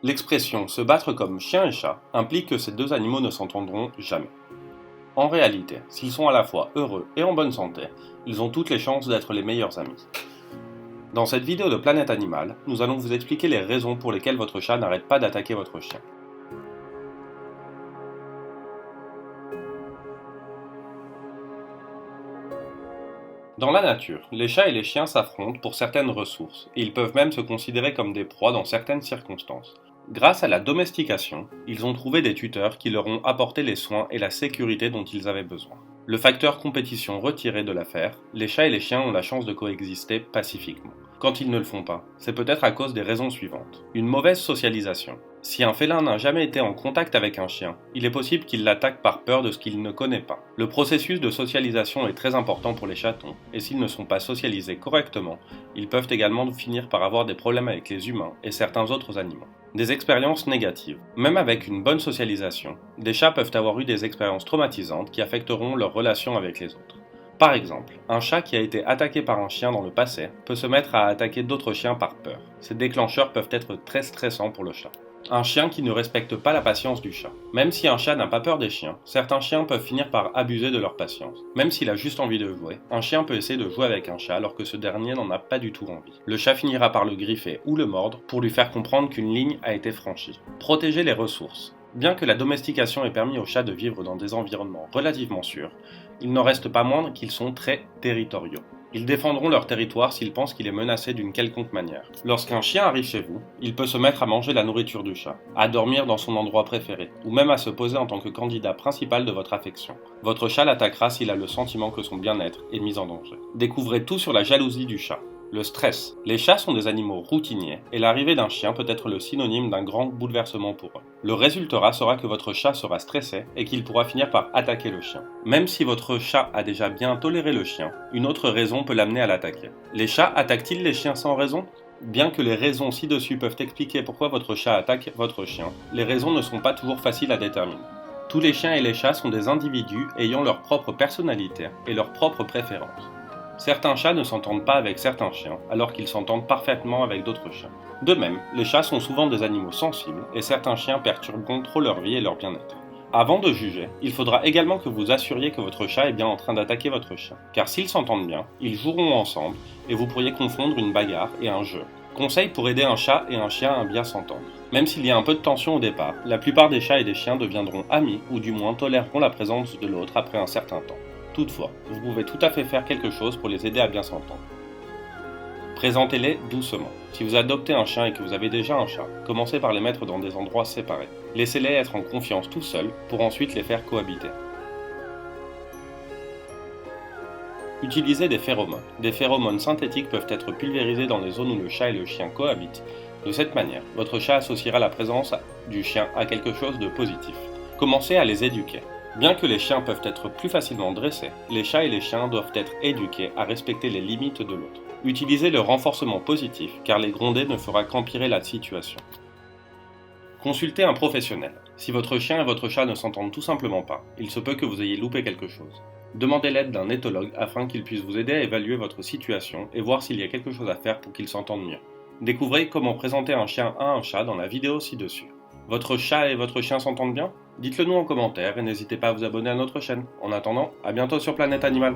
L'expression se battre comme chien et chat implique que ces deux animaux ne s'entendront jamais. En réalité, s'ils sont à la fois heureux et en bonne santé, ils ont toutes les chances d'être les meilleurs amis. Dans cette vidéo de Planète Animale, nous allons vous expliquer les raisons pour lesquelles votre chat n'arrête pas d'attaquer votre chien. Dans la nature, les chats et les chiens s'affrontent pour certaines ressources, et ils peuvent même se considérer comme des proies dans certaines circonstances. Grâce à la domestication, ils ont trouvé des tuteurs qui leur ont apporté les soins et la sécurité dont ils avaient besoin. Le facteur compétition retiré de l'affaire, les chats et les chiens ont la chance de coexister pacifiquement. Quand ils ne le font pas, c'est peut-être à cause des raisons suivantes. Une mauvaise socialisation. Si un félin n'a jamais été en contact avec un chien, il est possible qu'il l'attaque par peur de ce qu'il ne connaît pas. Le processus de socialisation est très important pour les chatons, et s'ils ne sont pas socialisés correctement, ils peuvent également finir par avoir des problèmes avec les humains et certains autres animaux. Des expériences négatives. Même avec une bonne socialisation, des chats peuvent avoir eu des expériences traumatisantes qui affecteront leur relation avec les autres. Par exemple, un chat qui a été attaqué par un chien dans le passé peut se mettre à attaquer d'autres chiens par peur. Ces déclencheurs peuvent être très stressants pour le chat. Un chien qui ne respecte pas la patience du chat. Même si un chat n'a pas peur des chiens, certains chiens peuvent finir par abuser de leur patience. Même s'il a juste envie de jouer, un chien peut essayer de jouer avec un chat alors que ce dernier n'en a pas du tout envie. Le chat finira par le griffer ou le mordre pour lui faire comprendre qu'une ligne a été franchie. Protéger les ressources. Bien que la domestication ait permis aux chats de vivre dans des environnements relativement sûrs, il n'en reste pas moindre qu'ils sont très territoriaux. Ils défendront leur territoire s'ils pensent qu'il est menacé d'une quelconque manière. Lorsqu'un chien arrive chez vous, il peut se mettre à manger la nourriture du chat, à dormir dans son endroit préféré, ou même à se poser en tant que candidat principal de votre affection. Votre chat l'attaquera s'il a le sentiment que son bien-être est mis en danger. Découvrez tout sur la jalousie du chat. Le stress. Les chats sont des animaux routiniers et l'arrivée d'un chien peut être le synonyme d'un grand bouleversement pour eux. Le résultat sera que votre chat sera stressé et qu'il pourra finir par attaquer le chien. Même si votre chat a déjà bien toléré le chien, une autre raison peut l'amener à l'attaquer. Les chats attaquent-ils les chiens sans raison ? Bien que les raisons ci-dessus peuvent expliquer pourquoi votre chat attaque votre chien, les raisons ne sont pas toujours faciles à déterminer. Tous les chiens et les chats sont des individus ayant leur propre personnalité et leurs propres préférences. Certains chats ne s'entendent pas avec certains chiens, alors qu'ils s'entendent parfaitement avec d'autres chiens. De même, les chats sont souvent des animaux sensibles, et certains chiens perturberont trop leur vie et leur bien-être. Avant de juger, il faudra également que vous assuriez que votre chat est bien en train d'attaquer votre chien, car s'ils s'entendent bien, ils joueront ensemble, et vous pourriez confondre une bagarre et un jeu. Conseil pour aider un chat et un chien à bien s'entendre. Même s'il y a un peu de tension au départ, la plupart des chats et des chiens deviendront amis, ou du moins toléreront la présence de l'autre après un certain temps. Toutefois, vous pouvez tout à fait faire quelque chose pour les aider à bien s'entendre. Présentez-les doucement. Si vous adoptez un chien et que vous avez déjà un chat, commencez par les mettre dans des endroits séparés. Laissez-les être en confiance tout seuls pour ensuite les faire cohabiter. Utilisez des phéromones. Des phéromones synthétiques peuvent être pulvérisés dans les zones où le chat et le chien cohabitent. De cette manière, votre chat associera la présence du chien à quelque chose de positif. Commencez à les éduquer. Bien que les chiens peuvent être plus facilement dressés, les chats et les chiens doivent être éduqués à respecter les limites de l'autre. Utilisez le renforcement positif, car les gronder ne fera qu'empirer la situation. Consultez un professionnel. Si votre chien et votre chat ne s'entendent tout simplement pas, il se peut que vous ayez loupé quelque chose. Demandez l'aide d'un éthologue afin qu'il puisse vous aider à évaluer votre situation et voir s'il y a quelque chose à faire pour qu'ils s'entendent mieux. Découvrez comment présenter un chien à un chat dans la vidéo ci-dessus. Votre chat et votre chien s'entendent bien ? Dites-le nous en commentaire et n'hésitez pas à vous abonner à notre chaîne. En attendant, à bientôt sur Planète Animale.